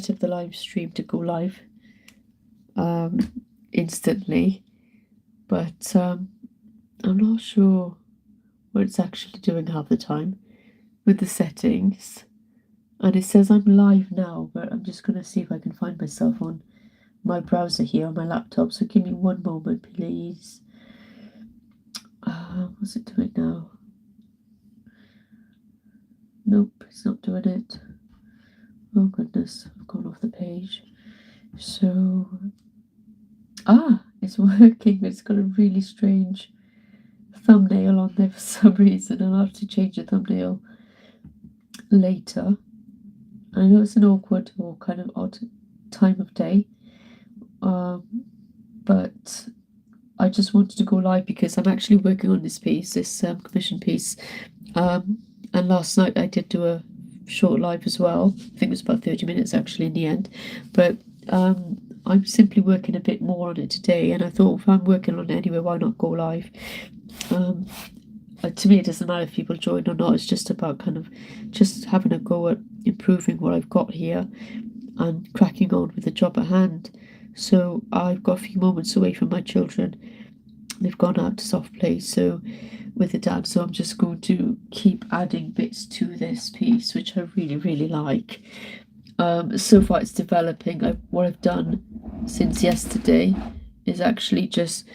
set up the live stream to go live instantly, but I'm not sure what it's actually doing half the time with the settings. And it says I'm live now, but I'm just going to see if I can find myself on my browser here on my laptop. So give me one moment, please. What's it doing now? Nope, it's not doing it. Oh goodness, I've gone off the page. So, it's working. It's got a really strange thumbnail on there for some reason. I'll have to change the thumbnail later. I know it's an awkward or kind of odd time of day, but I just wanted to go live because I'm actually working on this piece, this commission piece, and last night I did do a short live as well. I think it was about 30 minutes actually in the end, but I'm simply working a bit more on it today, and I thought if I'm working on it anyway, why not go live? To me, it doesn't matter if people join or not. It's just about kind of just having a go at improving what I've got here and cracking on with the job at hand. So I've got a few moments away from my children. They've gone out to soft play, so with the dad. So I'm just going to keep adding bits to this piece, which I really, really like. So far it's developing. What I've done since yesterday is actually just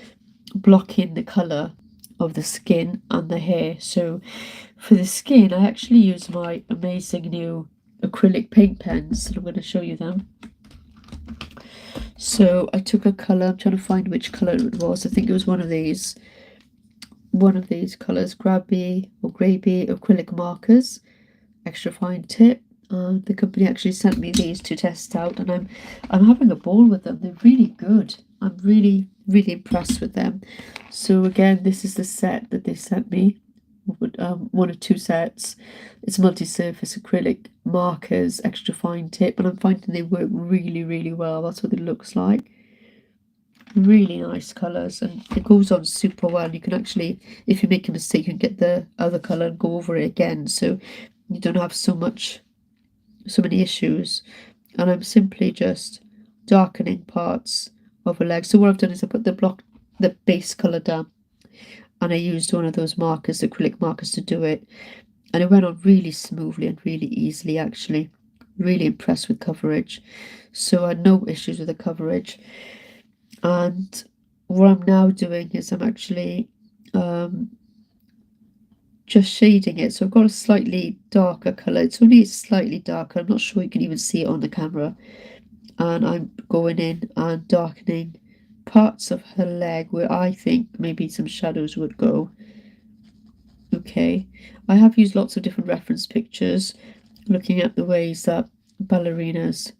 blocking the colour of the skin and the hair. So for the skin, I actually use my amazing new acrylic paint pens, and I'm going to show you them. So I took a colour, I'm trying to find which colour it was. I think it was one of these colours, grabby or grey-bee acrylic markers, extra fine tip. The company actually sent me these to test out, and I'm having a ball with them. They're really good. I'm really, really impressed with them. So again, this is the set that they sent me. One of two sets. It's multi-surface acrylic markers, extra fine tip, and I'm finding they work really, really well. That's what it looks like. Really nice colours, and it goes on super well. You can actually, if you make a mistake, you can get the other colour and go over it again, so you don't have so many issues. And I'm simply just darkening parts of a leg. So what I've done is I put the base colour down, and I used one of those markers, acrylic markers, to do it, and it went on really smoothly and really easily. Actually, really impressed with coverage. So I had no issues with the coverage. And what I'm now doing is I'm actually just shading it. So I've got a slightly darker colour. It's only slightly darker. I'm not sure you can even see it on the camera. And I'm going in and darkening parts of her leg where I think maybe some shadows would go. Okay, I have used lots of different reference pictures looking at the ways that ballerinas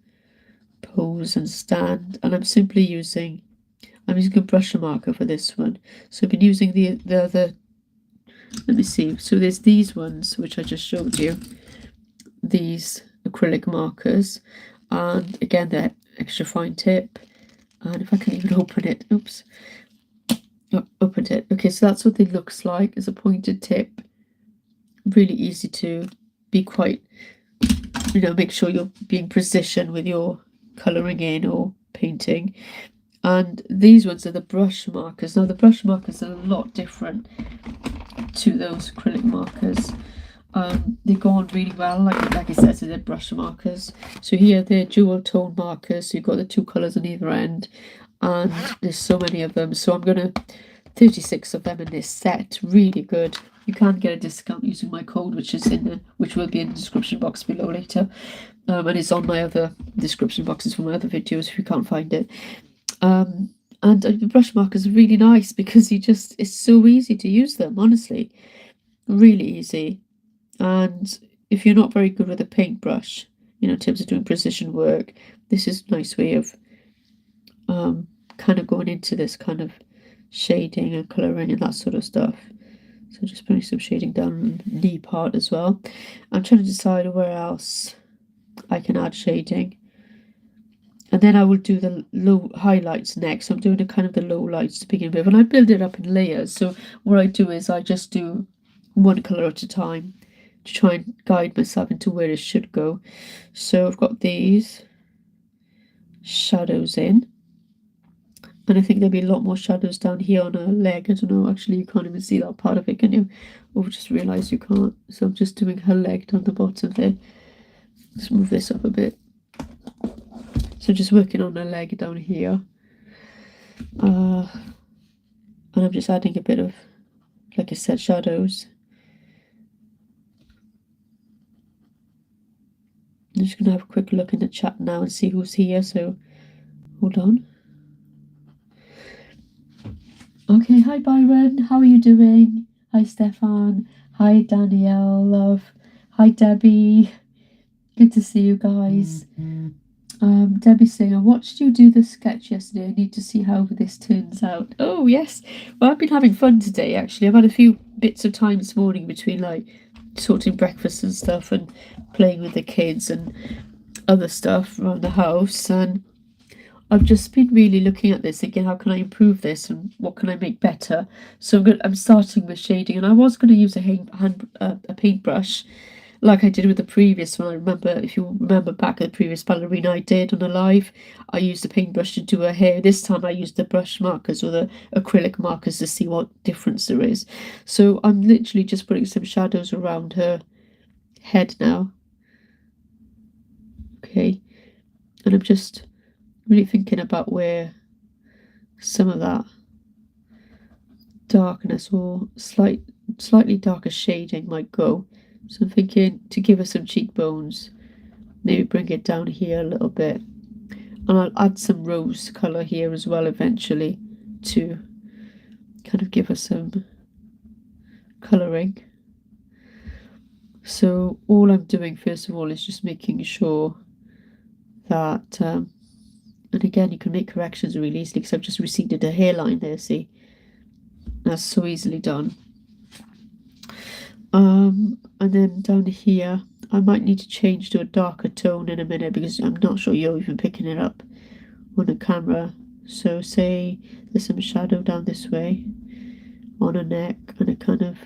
pose and stand, and I'm using a brush marker for this one. So I've been using the other, let me see, so there's these ones which I just showed you, these acrylic markers, and again they're extra fine tip. And if I can even open it, oops, opened it. Okay, so that's what it looks like as a pointed tip. Really easy to be quite, make sure you're being precision with your colouring in or painting. And these ones are the brush markers. Now the brush markers are a lot different to those acrylic markers. They go on really well, like I said, so they're brush markers. So here they're dual tone markers, so you've got the two colours on either end, and there's so many of them. So I'm gonna 36 of them in this set. Really good. You can get a discount using my code, which will be in the description box below later, and it's on my other description boxes for my other videos if you can't find it. And the brush markers are really nice because it's so easy to use them, honestly, really easy. And if you're not very good with a paintbrush, in terms of doing precision work, this is a nice way of kind of going into this kind of shading and colouring and that sort of stuff. So just putting some shading down on the knee part as well. I'm trying to decide where else I can add shading. And then I will do the low highlights next. So I'm doing kind of the low lights to begin with. And I build it up in layers. So what I do is I just do one colour at a time to try and guide myself into where it should go. So I've got these. shadows in. And I think there'll be a lot more shadows down here on her leg. I don't know, actually you can't even see that part of it, can you? Oh, just realised you can't. So I'm just doing her leg down the bottom there. Let's move this up a bit. So just working on her leg down here. And I'm just adding a bit of, like I said, shadows. I'm just going to have a quick look in the chat now and see who's here, so hold on. Okay, hi Byron, how are you doing? Hi Stefan, hi Danielle, love. Hi Debbie, good to see you guys. Debbie's saying, I watched you do the sketch yesterday. I need to see how this turns out. Oh, yes. Well, I've been having fun today, actually. I've had a few bits of time this morning between, like, sorting breakfast and stuff and playing with the kids and other stuff around the house. And I've just been really looking at this again. How can I improve this and what can I make better? So I'm starting with shading. And I was going to use a paintbrush like I did with the previous one. I remember, if you remember back at the previous ballerina I did on a live, I used a paintbrush to do her hair. This time I used the brush markers or the acrylic markers to see what difference there is. So I'm literally just putting some shadows around her head now. Okay, and I'm just really thinking about where some of that darkness or slightly darker shading might go. So I'm thinking to give her some cheekbones, maybe bring it down here a little bit. And I'll add some rose colour here as well eventually to kind of give her some colouring. So all I'm doing first of all is just making sure that, and again you can make corrections really easily because I've just receded a hairline there, see? That's so easily done. And then down here I might need to change to a darker tone in a minute because I'm not sure you're even picking it up on the camera. So say there's some shadow down this way on her neck and it kind of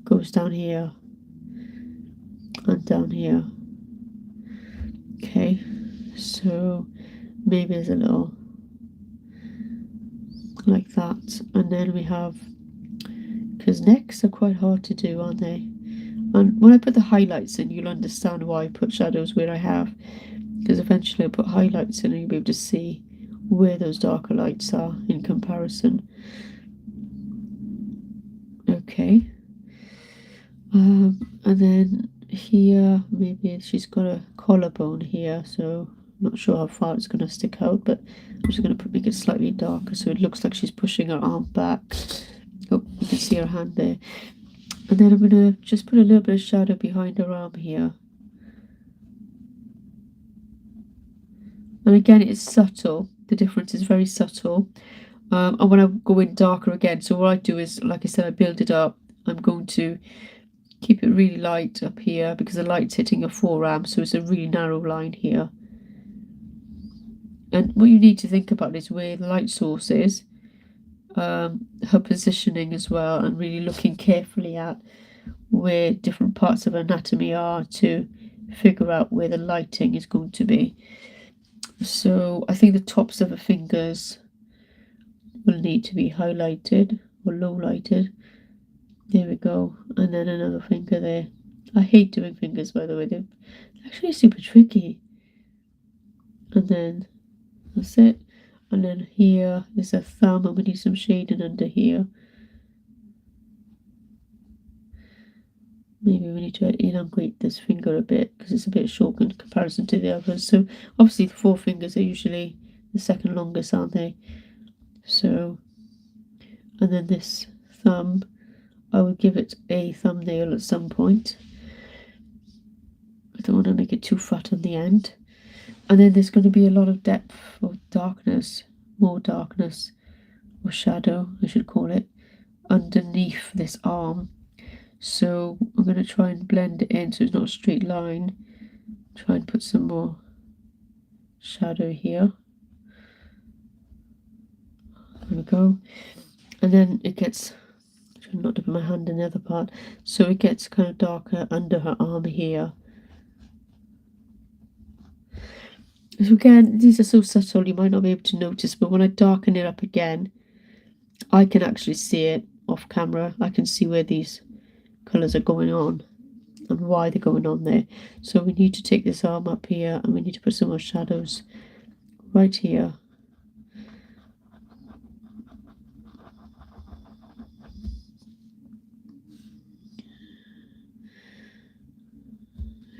goes down here and down here. Okay, so maybe there's a little like that. And then we have, because necks are quite hard to do, aren't they? And when I put the highlights in, you'll understand why I put shadows where I have, because eventually I'll put highlights in and you'll be able to see where those darker lights are in comparison. Okay. And then here, maybe she's got a collarbone here, so I'm not sure how far it's going to stick out, but I'm just going to make it slightly darker so it looks like she's pushing her arm back. Oh, you can see her hand there. And then I'm going to just put a little bit of shadow behind her arm here. And again, it's subtle. The difference is very subtle. And when I go in darker again, so what I do is, like I said, I build it up. I'm going to keep it really light up here because the light's hitting your forearm, so it's a really narrow line here. And what you need to think about is where the light source is, her positioning as well, and really looking carefully at where different parts of anatomy are to figure out where the lighting is going to be. So I think the tops of her fingers will need to be highlighted or low lighted. There we go. And then another finger there. I hate doing fingers, by the way. They're actually super tricky. And then that's it. And then here is a thumb, and we need some shading under here. Maybe we need to elongate this finger a bit because it's a bit short in comparison to the others. So obviously the four fingers are usually the second longest, aren't they? So, and then this thumb, I will give it a thumbnail at some point. I don't want to make it too fat on the end. And then there's going to be a lot of depth or darkness, more darkness or shadow, I should call it, underneath this arm. So I'm going to try and blend it in so it's not a straight line. Try and put some more shadow here. There we go. And then it gets, I'm not to put my hand in the other part, so it gets kind of darker under her arm here. So again, these are so subtle you might not be able to notice, but when I darken it up again, I can actually see it off camera. I can see where these colours are going on and why they're going on there. So we need to take this arm up here and we need to put some more shadows right here.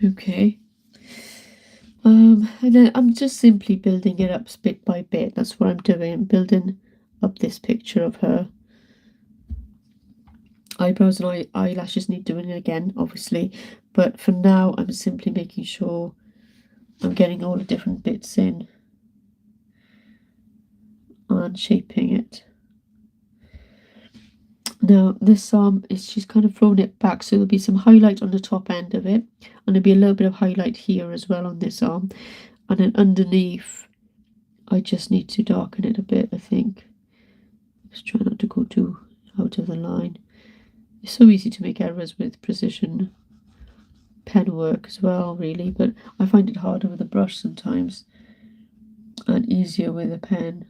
Okay. And then I'm just simply building it up bit by bit. That's what I'm doing. I'm building up this picture of her. Eyebrows and eyelashes need doing again, obviously. But for now, I'm simply making sure I'm getting all the different bits in and shaping it. Now this arm is, she's kind of thrown it back, so there'll be some highlight on the top end of it, and there'll be a little bit of highlight here as well on this arm, and then underneath I just need to darken it a bit, I think. Just try not to go too out of the line. It's so easy to make errors with precision pen work as well, really, but I find it harder with a brush sometimes and easier with a pen.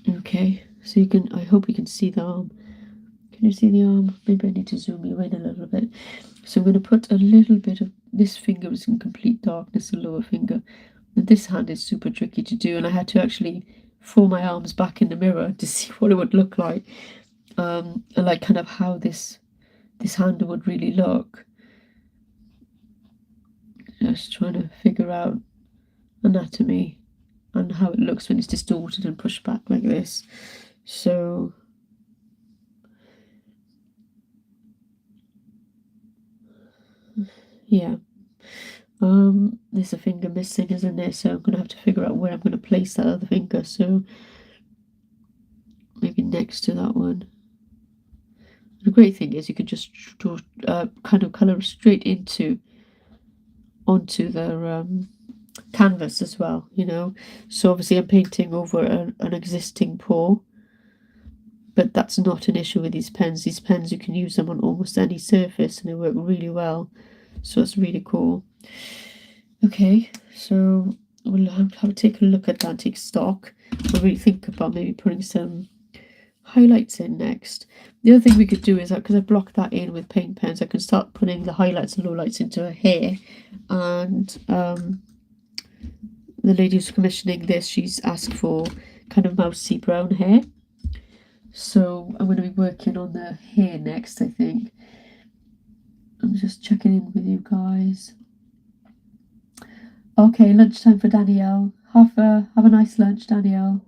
Okay, so you can, I hope you can see the arm. Can you see the arm? Maybe I need to zoom you in a little bit. So I'm going to put a little bit of, this finger is in complete darkness, the lower finger. And this hand is super tricky to do, and I had to actually throw my arms back in the mirror to see what it would look like. And like kind of how this hand would really look. Just trying to figure out anatomy and how it looks when it's distorted and pushed back like this. So yeah, there's a finger missing, isn't there? So I'm gonna have to figure out where I'm gonna place that other finger. So maybe next to that one. The great thing is you can just draw, kind of colour straight onto the canvas as well, you know. So obviously I'm painting over an existing pour, but that's not an issue with these pens. These pens, you can use them on almost any surface and they work really well. So it's really cool. Okay, so we'll have to take a look at that, take stock, and really think about maybe putting some highlights in next. The other thing we could do is that, because I blocked that in with paint pens, I can start putting the highlights and lowlights into her hair. And the lady who's commissioning this, she's asked for kind of mousy brown hair. So I'm going to be working on the hair next, I think. I'm just checking in with you guys. Okay, lunchtime for Danielle. Have a nice lunch, Danielle.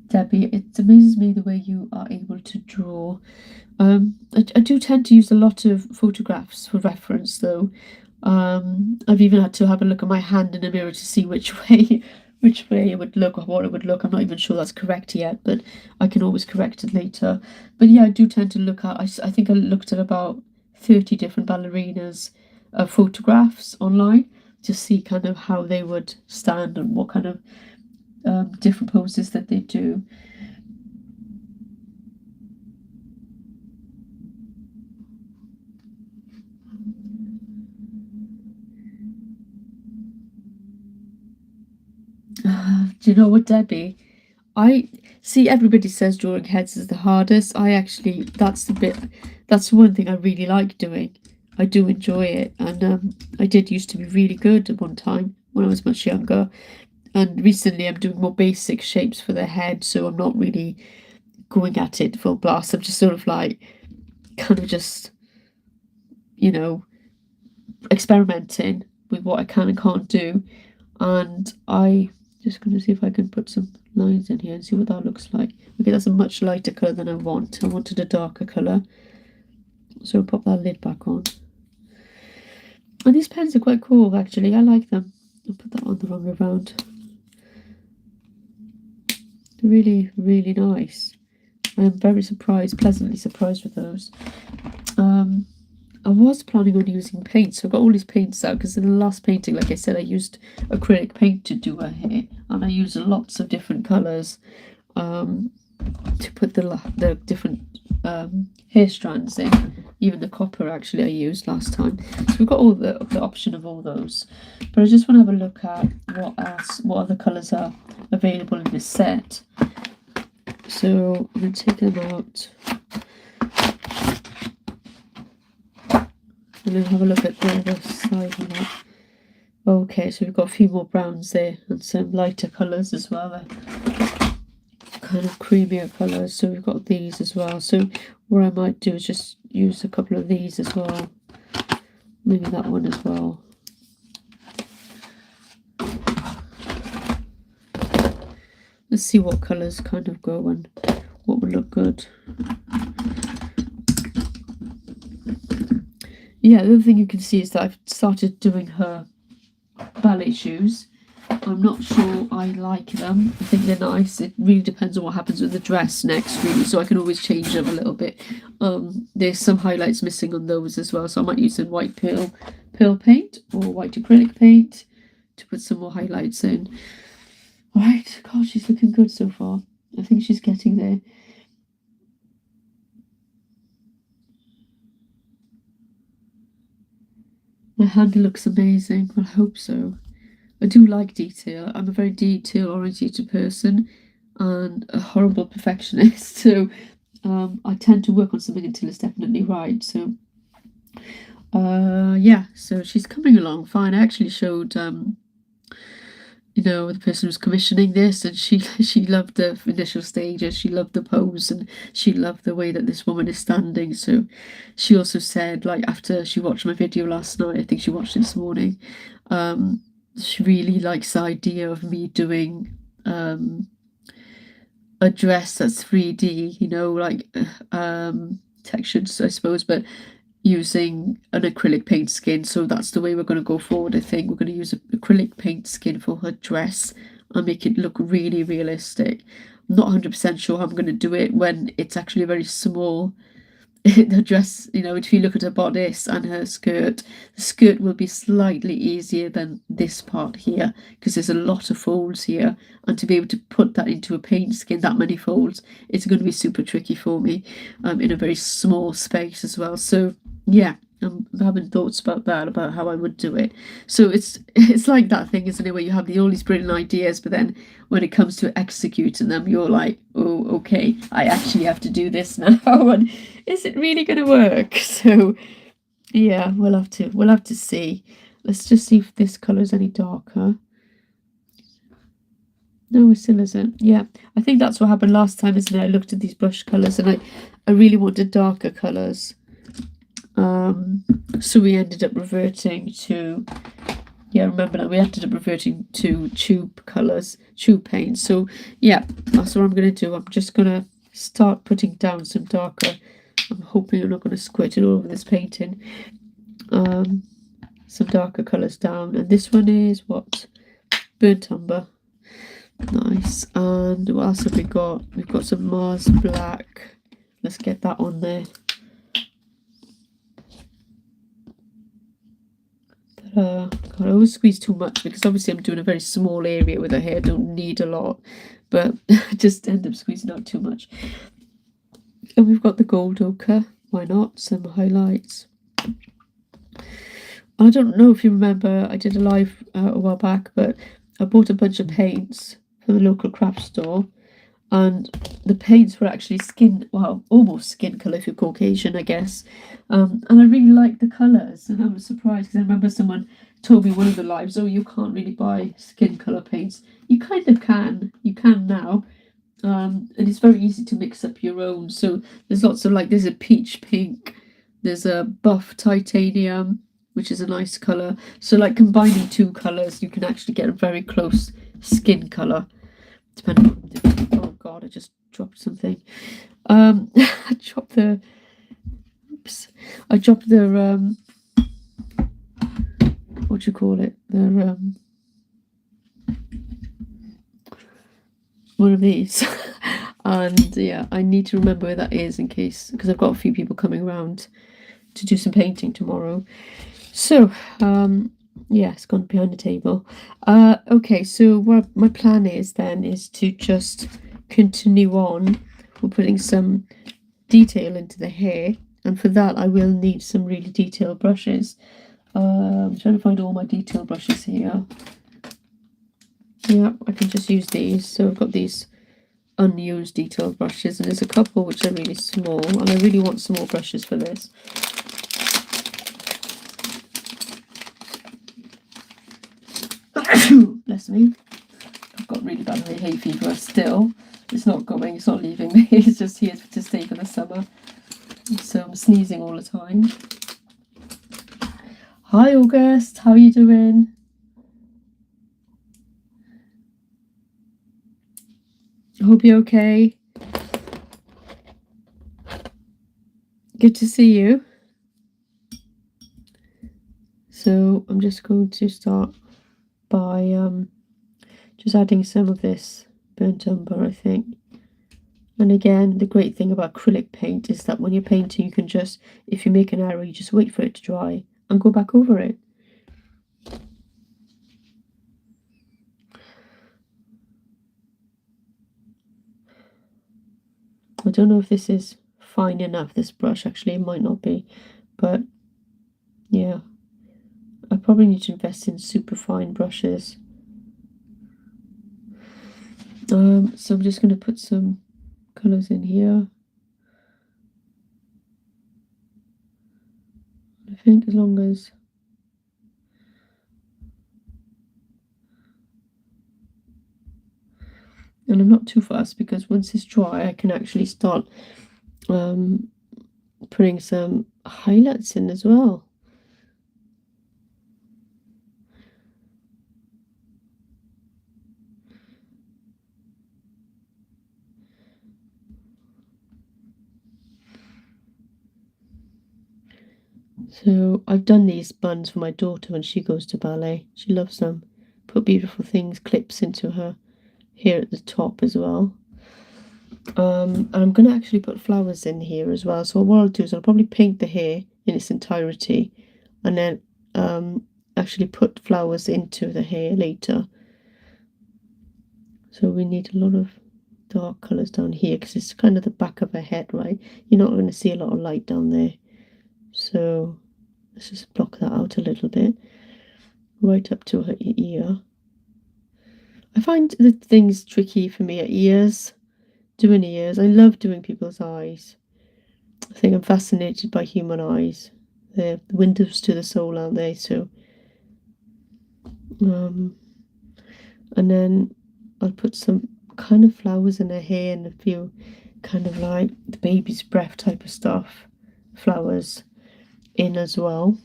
Debbie, it amazes me the way you are able to draw. I do tend to use a lot of photographs for reference, though. I've even had to have a look at my hand in a mirror to see which way it would look or what it would look. I'm not even sure that's correct yet, but I can always correct it later. But yeah, I do tend to look at, I think I looked at about 30 different ballerinas photographs online to see kind of how they would stand and what kind of different poses that they do. Do you know what, Debbie? I see everybody says drawing heads is the hardest. I actually, that's one thing I really like doing. I do enjoy it, and I did used to be really good at one time when I was much younger. And recently I'm doing more basic shapes for the head, so I'm not really going at it full blast. I'm just sort of like, kind of just, you know, experimenting with what I can and can't do. And I just going to see if I can put some lines in here and see what that looks like. Okay, that's a much lighter colour than I want. I wanted a darker colour. So I'll pop that lid back on. And these pens are quite cool, actually. I like them. I'll put that on the wrong way around. They're really, really nice. I'm very surprised, pleasantly surprised with those. I was planning on using paint, so I got all these paints out because in the last painting, like I said, I used acrylic paint to do her hair, and I used lots of different colours to put the different hair strands in. even the copper actually I used last time. So we've got all the option of all those. But I just want to have a look at what other colours are available in this set. So I'm going to take them out. And then have a look at the other side of that. Okay, so we've got a few more browns there and some lighter colours as well. Kind of creamier colours. So we've got these as well. So what I might do is just use a couple of these as well. Maybe that one as well. Let's see what colours kind of go and what would look good. Yeah, the other thing you can see is that I've started doing her ballet shoes. I'm not sure I like them. I think they're nice. It really depends on what happens with the dress next, really, so I can always change them a little bit. There's some highlights missing on those as well, so I might use some white pearl paint or white acrylic paint to put some more highlights in. Alright, God, she's looking good so far. I think she's getting there. My hand looks amazing. Well, I hope so. I do like detail. I'm a very detail-oriented person and a horrible perfectionist. So I tend to work on something until it's definitely right. So yeah, so she's coming along fine. I actually showed you know, the person who's commissioning this, and she loved the initial stages, she loved the pose, and she loved the way that this woman is standing. So she also said, like, after she watched my video last night, I think she watched it this morning, she really likes the idea of me doing a dress that's 3D, you know, like textures, I suppose, but using an acrylic paint skin. So that's the way we're going to go forward. I think we're going to use an acrylic paint skin for her dress and make it look really realistic. I'm not 100% sure how I'm going to do it when it's actually very small. The dress, you know, if you look at her bodice and her skirt, the skirt will be slightly easier than this part here because there's a lot of folds here, and to be able to put that into a paint skin, that many folds, it's going to be super tricky for me in a very small space as well. So yeah, I'm having thoughts about that, about how I would do it. So it's like that thing, isn't it, where you have all these brilliant ideas, but then when it comes to executing them, you're like, oh, okay, I actually have to do this now, and is it really going to work? So yeah, we'll have to see. Let's just see if this colour is any darker. No, it still isn't. Yeah, I think that's what happened last time, isn't it? I looked at these brush colours and I really wanted darker colours. So we ended up reverting to, yeah, remember now, we ended up reverting to tube colours, tube paint. So yeah, that's what I'm going to do. I'm just going to start putting down some darker. I'm hoping I'm not going to squirt it all over this painting. Some darker colours down. And this one is what? Burnt umber. Nice. And what else have we got? We've got some Mars black. Let's get that on there. God, I always squeeze too much because obviously I'm doing a very small area with her hair. I don't need a lot, but I just end up squeezing out too much. And we've got the gold ochre. Why not? Some highlights. I don't know if you remember, I did a live a while back, but I bought a bunch of paints from the local craft store, and the paints were actually skin, well, almost skin colour if you're Caucasian, I guess. And I really liked the colours, and I was surprised because I remember someone told me one of the lives, oh, you can't really buy skin colour paints. You kind of can. You can now. And it's very easy to mix up your own. So there's lots of, like, there's a peach pink, there's a buff titanium, which is a nice colour. So like combining two colours, you can actually get a very close skin colour. Depending on, oh God, I just dropped something. I dropped the, oops, I dropped the, what do you call it? The, one of these. And yeah, I need to remember where that is in case, because I've got a few people coming around to do some painting tomorrow. So, yeah, it's gone behind the table. Okay, so what my plan is then is to just continue on. We're putting some detail into the hair, And for that, I will need some really detailed brushes. I'm trying to find all my detail brushes here. Yeah, I can just use these. So I've got these unused detail brushes, and there's a couple which are really small, and I really want some more brushes for this. Bless me. I've got really bad hay fever still. It's not going, it's not leaving me. It's just here to stay for the summer. So I'm sneezing all the time. Hi August, how are you doing? I hope you're okay. Good to see you. So I'm just going to start by just adding some of this burnt umber, I think. And again, the great thing about acrylic paint is that when you're painting, you can just, if you make an error, you just wait for it to dry and go back over it. I don't know if this is fine enough, this brush. Actually, it might not be, but yeah, I probably need to invest in super fine brushes. So I'm just going to put some colours in here. I think as long as and I'm not too fast, because once it's dry I can actually start putting some highlights in as well. So I've done these buns for my daughter when she goes to ballet. She loves them. Put beautiful things, clips into her here at the top as well. And I'm going to actually put flowers in here as well. So what I'll do is I'll probably paint the hair in its entirety, and then actually put flowers into the hair later. So we need a lot of dark colours down here, because it's kind of the back of her head, right? You're not going to see a lot of light down there. So let's just block that out a little bit, right up to her ear. I find the things tricky for me are ears, doing ears. I love doing people's eyes. I think I'm fascinated by human eyes. They're the windows to the soul, aren't they? So, and then I'll put some kind of flowers in her hair and a few kind of like the baby's breath type of stuff, flowers in as well.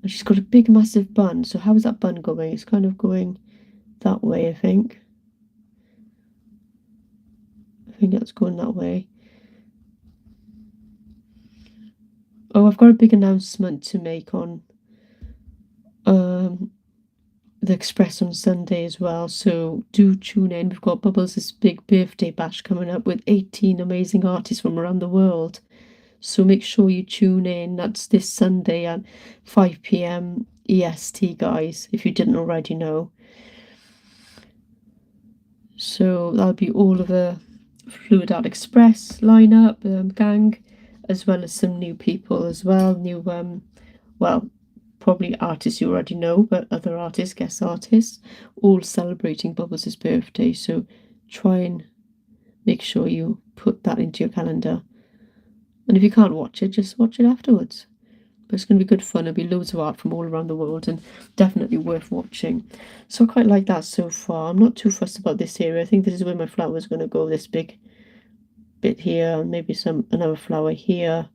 And she's got a big massive bun, so how is that bun going? It's kind of going that way, I think. I think that's going that way. Oh, I've got a big announcement to make on the Express on Sunday as well, so do tune in. We've got Bubbles' big birthday bash coming up with 18 amazing artists from around the world. So make sure you tune in. That's this Sunday at 5 p.m. EST, guys, if you didn't already know. So that'll be all of the Fluid Art Express lineup, gang, as well as some new people as well. New, well, probably artists you already know, but other artists, guest artists, all celebrating Bubbles' birthday. So try and make sure you put that into your calendar. And if you can't watch it, just watch it afterwards. But it's going to be good fun. There'll be loads of art from all around the world, and definitely worth watching. So I quite like that so far. I'm not too fussed about this area. I think this is where my flower is going to go, this big bit here, and maybe another flower here,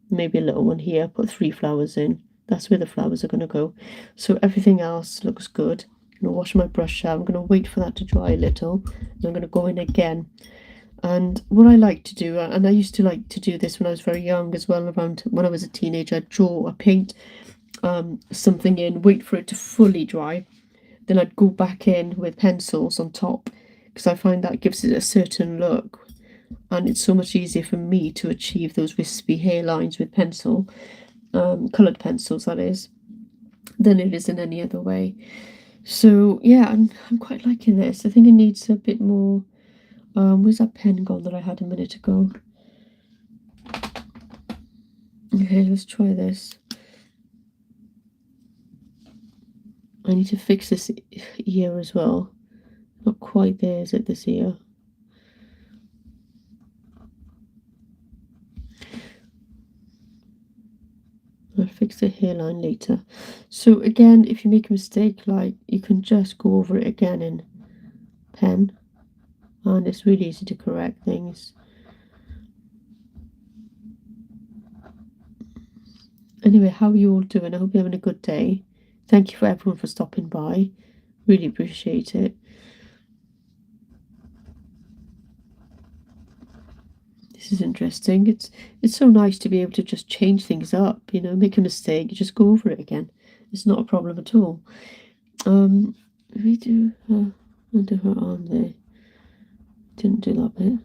maybe a little one here. Put 3 flowers in. That's where the flowers are going to go. So everything else looks good. I'm going to wash my brush out. I'm going to wait for that to dry a little, and I'm going to go in again. And what I like to do, and I used to like to do this when I was very young as well, around when I was a teenager, I'd draw or paint something in, wait for it to fully dry, then I'd go back in with pencils on top, because I find that gives it a certain look, and it's so much easier for me to achieve those wispy hairlines with pencil, coloured pencils that is, than it is in any other way. So yeah, I'm quite liking this. I think it needs a bit more. Where's that pen gone that I had a minute ago? Okay, let's try this. I need to fix this ear as well. Not quite there, is it, this ear? I'll fix the hairline later. So again, if you make a mistake, like, you can just go over it again in pen, and it's really easy to correct things. Anyway, how are you all doing? I hope you're having a good day. Thank you for everyone for stopping by. Really appreciate it. This is interesting. It's so nice to be able to just change things up, you know, make a mistake, you just go over it again. It's not a problem at all. We do under her arm there. Didn't do that bit.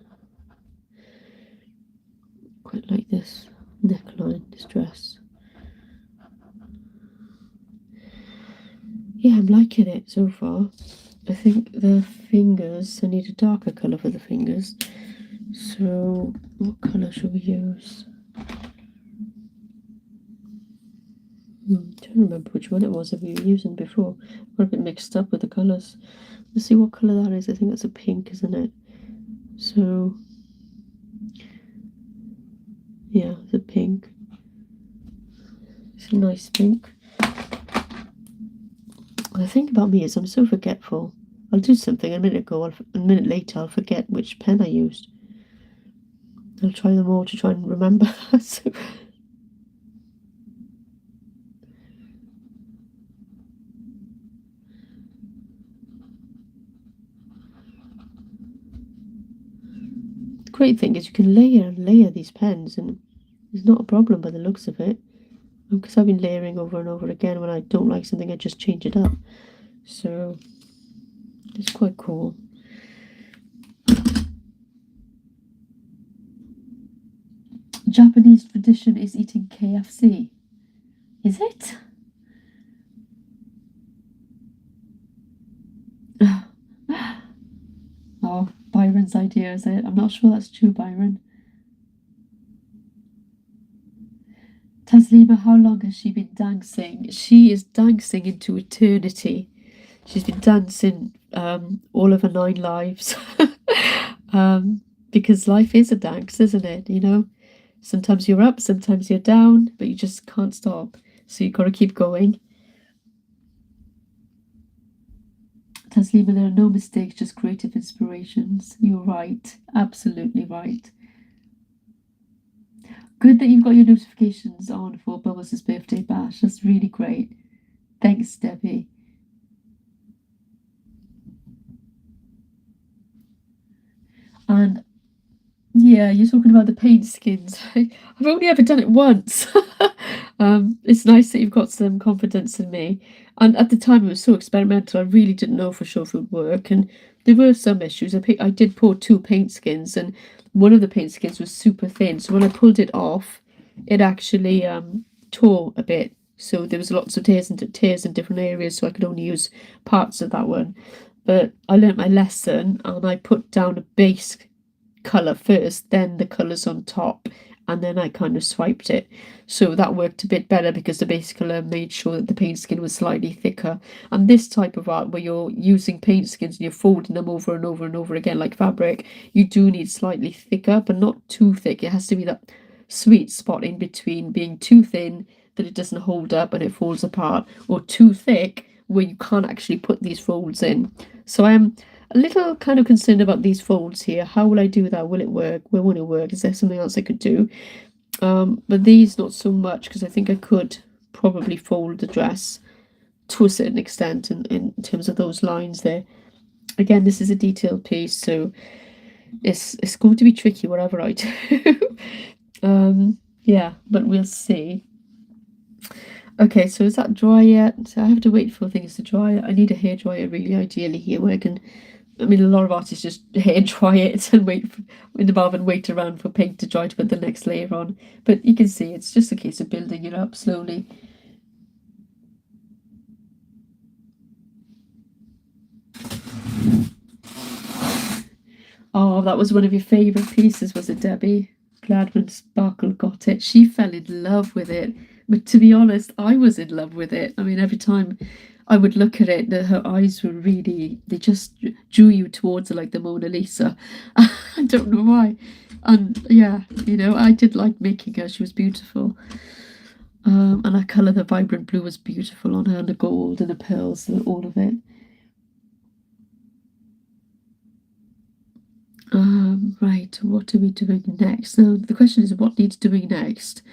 Quite like this neckline, this dress. Yeah, I'm liking it so far. I think the fingers, I need a darker colour for the fingers. So what colour should we use? I'm trying to remember which one it was that we were using before. I got a bit mixed up with the colours. Let's see what colour that is. I think that's a pink, isn't it? So yeah, it's a pink. It's a nice pink. The thing about me is I'm so forgetful. I'll do something a minute later I'll forget which pen I used. I'll try them all to try and remember. So, the great thing is you can layer and layer these pens, and it's not a problem by the looks of it. Because I've been layering over and over again. When I don't like something, I just change it up. So it's quite cool. Japanese tradition is eating KFC. Is it? Oh, Byron's idea, is it? I'm not sure that's true, Byron. Taslima, how long has she been dancing? She is dancing into eternity. She's been dancing all of her 9 lives. Because life is a dance, isn't it? You know, sometimes you're up, sometimes you're down, but you just can't stop. So you've got to keep going. Taslima, there are no mistakes, just creative inspirations. You're right. Absolutely right. Good that you've got your notifications on for Bubbles' birthday bash. That's really great. Thanks, Debbie. And yeah, you're talking about the paint skins. I've only ever done it once. It's nice that you've got some confidence in me. And at the time, it was so experimental. I really didn't know for sure if it would work. And there were some issues. I did pour 2 paint skins, and one of the paint skins was super thin. So when I pulled it off, it actually tore a bit. So there was lots of tears in different areas. So I could only use parts of that one. But I learnt my lesson, and I put down a base colour first, then the colours on top, and then I kind of swiped it. So that worked a bit better because the base colour made sure that the paint skin was slightly thicker. And this type of art where you're using paint skins and you're folding them over and over and over again like fabric, you do need slightly thicker, but not too thick. It has to be that sweet spot in between being too thin that it doesn't hold up and it falls apart, or too thick where you can't actually put these folds in. So I am a little kind of concerned about these folds here. How will I do that? Will it work? Where will it work? Is there something else I could do? But these not so much, because I think I could probably fold the dress to a certain extent in terms of those lines there. Again, this is a detailed piece, so it's going to be tricky whatever I do. Yeah, but we'll see. Okay, so is that dry yet? So I have to wait for things to dry. I need a hairdryer really ideally here where I can, I mean, a lot of artists just hair dry it and wait in the bath and wait around for paint to dry to put the next layer on. But you can see it's just a case of building it up slowly. Oh, that was one of your favourite pieces, was it, Debbie? glad when Sparkle got it. She fell in love with it. But to be honest, I was in love with it. I mean, every time I would look at it, her eyes were really, they just drew you towards her like the Mona Lisa. I don't know why. And yeah, you know, I did like making her. She was beautiful. And her colour, the vibrant blue, was beautiful on her, and the gold and the pearls, and all of it. Right, what are we doing next? Now, the question is, what needs doing next?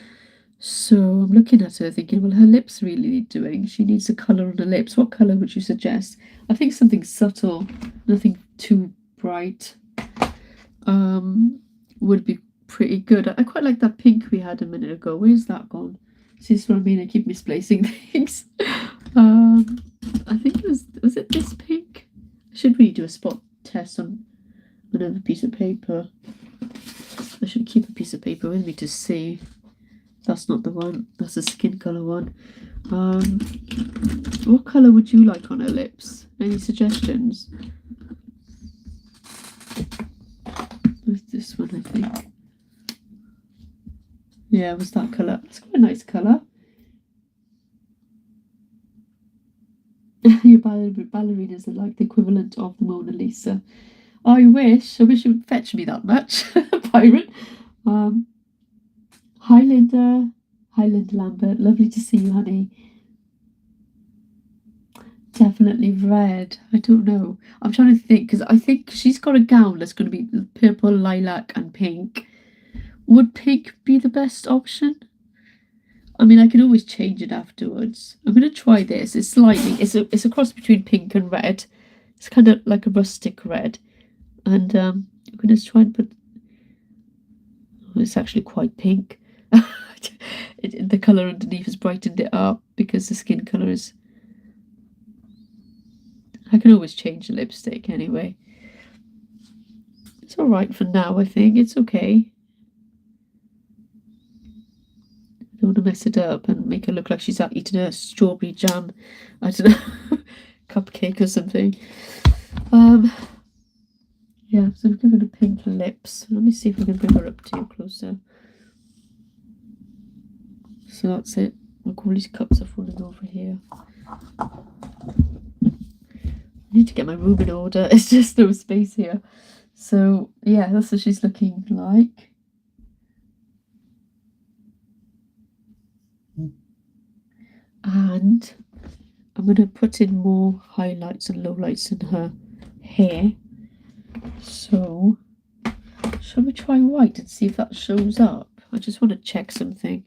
So I'm looking at her thinking, well, her lips really need doing. She needs a colour on her lips. What colour would you suggest? I think something subtle, nothing too bright, would be pretty good. I quite like that pink we had a minute ago. Where's that gone? See, this is what I mean. I keep misplacing things. I think was it this pink? I should really do a spot test on another piece of paper. I should keep a piece of paper with me to see. That's not the one. That's a skin colour one. What colour would you like on her lips? Any suggestions? With this one, I think. Yeah, it was that colour. It's quite a nice colour. Your ballerinas are like the equivalent of the Mona Lisa. I wish you would fetch me that much, pirate. Hi, Linda. Hi, Linda Lambert. Lovely to see you, honey. Definitely red. I don't know. I'm trying to think, because I think she's got a gown that's going to be purple, lilac, and pink. Would pink be the best option? I mean, I can always change it afterwards. I'm going to try this. It's it's a cross between pink and red. It's kind of like a rustic red. And I'm going to try and put... Oh, it's actually quite pink. The colour underneath has brightened it up because the skin colour is... I can always change the lipstick anyway. It's all right for now, I think. It's okay. I don't want to mess it up and make her look like she's out eating a strawberry jam, I don't know, cupcake or something. Yeah, so I'm giving her pink lips. Let me see if I can bring her up to you closer. So that's it. Look, all these cups are falling over here. I need to get my room in order. It's just no space here. So yeah, that's what she's looking like. And I'm going to put in more highlights and lowlights in her hair. So shall we try white and see if that shows up? I just want to check something.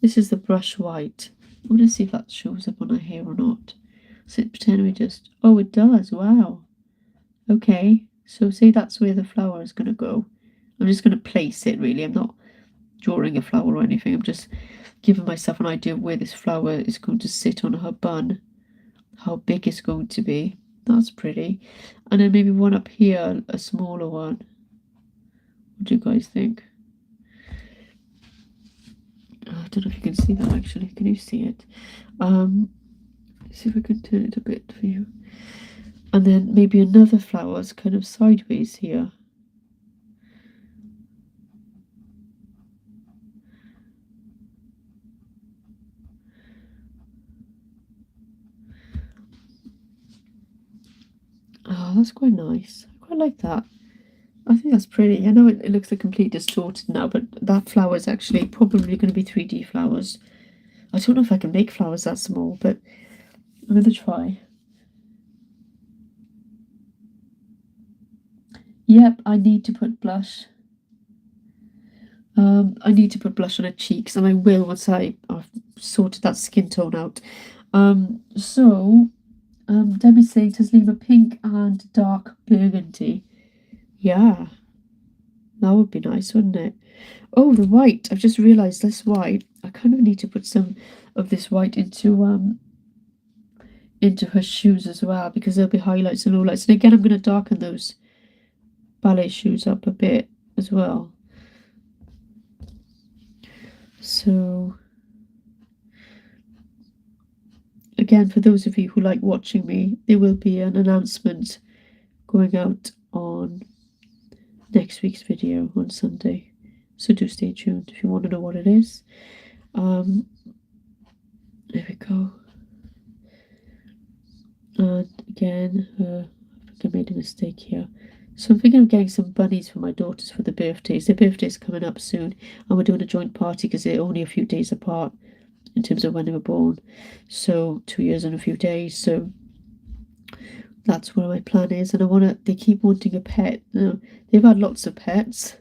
This is the brush white. I want to see if that shows up on her hair or not. So pretend we just... Oh, it does. Wow. Okay. So say that's where the flower is going to go. I'm just going to place it, really. I'm not drawing a flower or anything. I'm just giving myself an idea of where this flower is going to sit on her bun. How big it's going to be. That's pretty. And then maybe one up here, a smaller one. What do you guys think? I don't know if you can see that actually. Can you see it? Let's see if we can turn it a bit for you. And then maybe another flower's kind of sideways here. Oh, that's quite nice. I quite like that. I think that's pretty. I know it looks like completely distorted now, but that flower is actually probably going to be 3D flowers. I don't know if I can make flowers that small, but I'm going to try. Yep, I need to put blush. I need to put blush on her cheeks, and I will once I've sorted that skin tone out. Debbie's saying Taslima pink and dark burgundy. Yeah, that would be nice, wouldn't it? Oh, the white. I've just realised this white. I kind of need to put some of this white into her shoes as well, because there'll be highlights and lowlights. And again, I'm going to darken those ballet shoes up a bit as well. So again, for those of you who like watching me, there will be an announcement going out on next week's video on Sunday. So do stay tuned if you want to know what it is. There we go. And again, I think I made a mistake here. So I'm thinking of getting some bunnies for my daughters for the birthdays. Their birthday's coming up soon, and we're doing a joint party because they're only a few days apart in terms of when they were born. So 2 years and a few days. So that's what my plan is. And I want to, they keep wanting a pet. They've had lots of pets.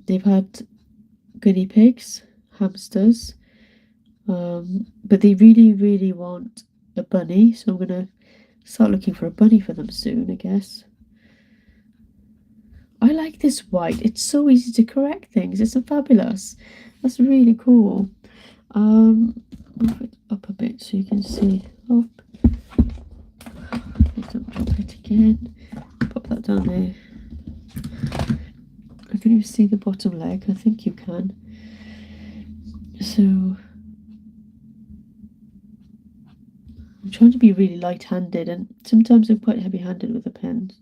They've had guinea pigs, hamsters, but they really, really want a bunny. So I'm going to start looking for a bunny for them soon, I guess. I like this white. It's so easy to correct things. It's fabulous. That's really cool. Move it up a bit so you can see. Up. Don't drop it again. Pop that down there. Can you see the bottom leg? I think you can. So I'm trying to be really light-handed, and sometimes I'm quite heavy-handed with the pens.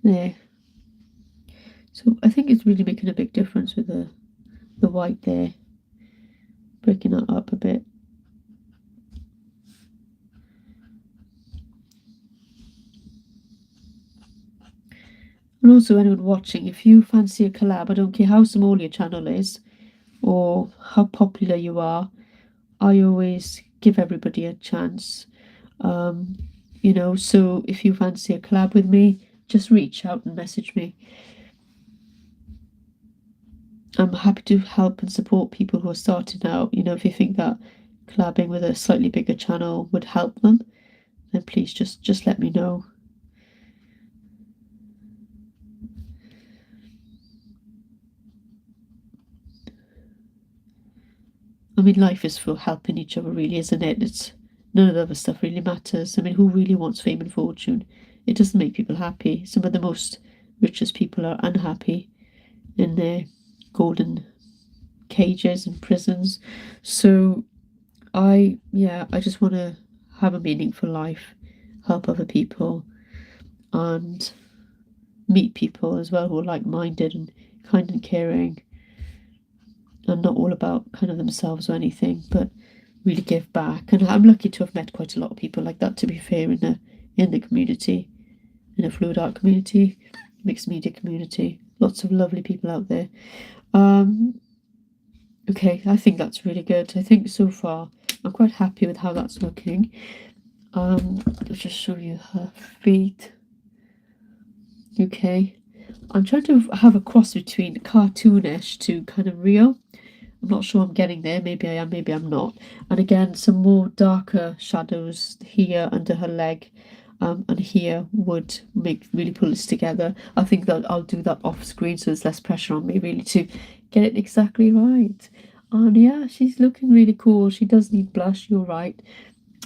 There. So I think it's really making a big difference with the white there. Breaking that up a bit. And also anyone watching, if you fancy a collab, I don't care how small your channel is or how popular you are, I always give everybody a chance. You know, so if you fancy a collab with me, just reach out and message me. I'm happy to help and support people who are starting out. You know, if you think that collabing with a slightly bigger channel would help them, then please just let me know. I mean, life is for helping each other, really, isn't it? It's none of the other stuff really matters. I mean, who really wants fame and fortune? It doesn't make people happy. Some of the most richest people are unhappy in their golden cages and prisons. So I just want to have a meaningful life, help other people, and meet people as well who are like-minded and kind and caring, and not all about kind of themselves or anything, but really give back. And I'm lucky to have met quite a lot of people like that, to be fair, in the community, in the fluid art community, mixed media community. Lots of lovely people out there. Okay, I think that's really good. I think so far I'm quite happy with how that's looking. I'll just show you her feet. Okay, I'm trying to have a cross between cartoonish to kind of real. I'm not sure I'm getting there. Maybe I am, maybe I'm not. And again, some more darker shadows here under her leg, and here would really pull this together. I think that I'll do that off screen so there's less pressure on me really to get it exactly right. And yeah, she's looking really cool. She does need blush, you're right.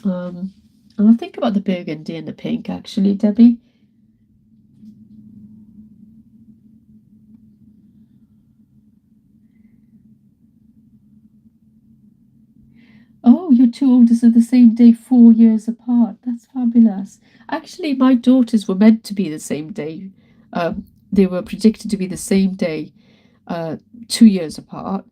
And I'll think about the burgundy and the pink actually, Debbie. Oh, your two oldest are the same day, 4 years apart. That's fabulous. Actually, my daughters were meant to be the same day. They were predicted to be the same day, 2 years apart,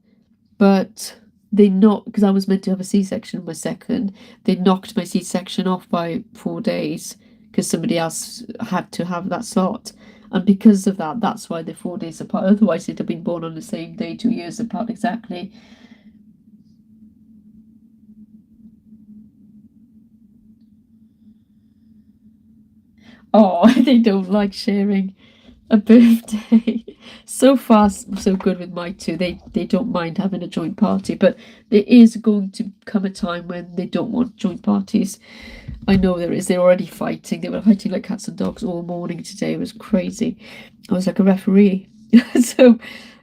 but they not because I was meant to have a C-section my second. They knocked my C-section off by 4 days because somebody else had to have that slot. And because of that, that's why they're 4 days apart. Otherwise, they'd have been born on the same day, 2 years apart exactly. Oh, they don't like sharing a birthday. So far, so good with my two. They don't mind having a joint party, but there is going to come a time when they don't want joint parties. I know there is. They're already fighting. They were fighting like cats and dogs all morning today. It was crazy. I was like a referee. So,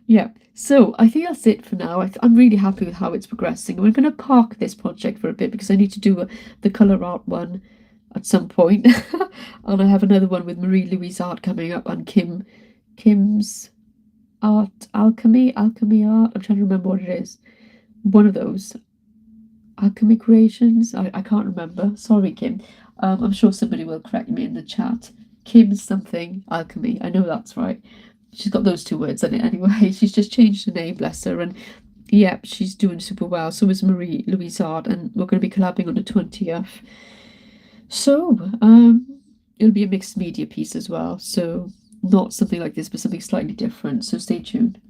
yeah. So I think that's it for now. I'm really happy with how it's progressing. We're going to park this project for a bit because I need to do the colour art one at some point. And I have another one with Marie Louise Art coming up, and Kim's Art Alchemy Art. I'm trying to remember what it is. One of those. Alchemy Creations. I can't remember. Sorry, Kim. I'm sure somebody will correct me in the chat. Kim's something Alchemy. I know that's right. she's got those two words in it anyway. She's just changed her name, bless her, and yep, she's doing super well. So is Marie Louise Art, and we're going to be collabing on the 20th. So, it'll be a mixed media piece as well. So not something like this, but something slightly different. So stay tuned.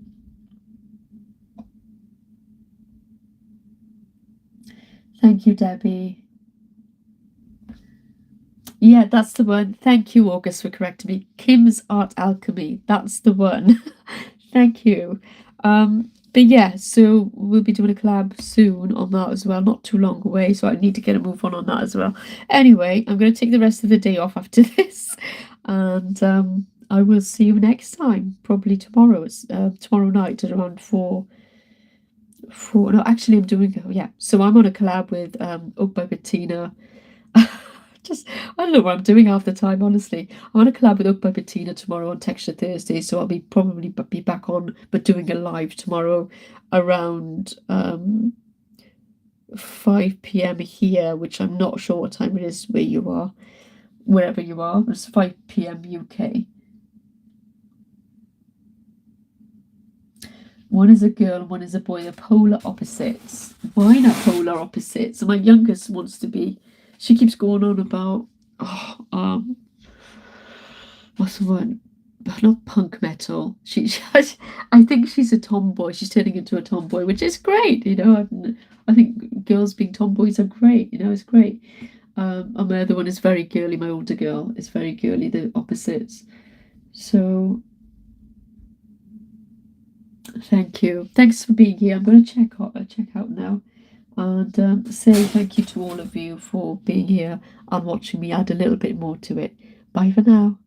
Thank you, Debbie. Yeah, that's the one. Thank you, August, for correcting me. Kim's Art Alchemy. That's the one. Thank you. But yeah, so we'll be doing a collab soon on that as well. Not too long away, so I need to get a move on that as well. Anyway, I'm going to take the rest of the day off after this, and I will see you next time. Probably tomorrow. It's tomorrow night at around 4. No, actually, I'm doing. Yeah, so I'm on a collab with Ug by Bettina. Just, I don't know what I'm doing half the time, honestly. I'm on a collab with Ug by Bettina tomorrow on Texture Thursday, so I'll be probably be back on, but doing a live tomorrow around 5 p.m. here, which I'm not sure what time it is where you are, wherever you are. It's 5 p.m. UK. One is a girl and one is a boy. They're polar opposites. Why not polar opposites? And my youngest wants to be. She keeps going on about, what's the word? Not punk metal. I think she's a tomboy. She's turning into a tomboy, which is great. You know, I think girls being tomboys are great. You know, it's great. And my other one is very girly. My older girl is very girly. The opposites. So thank you. Thanks for being here. I'm going to check out now, and say thank you to all of you for being here and watching me add a little bit more to it. Bye for now.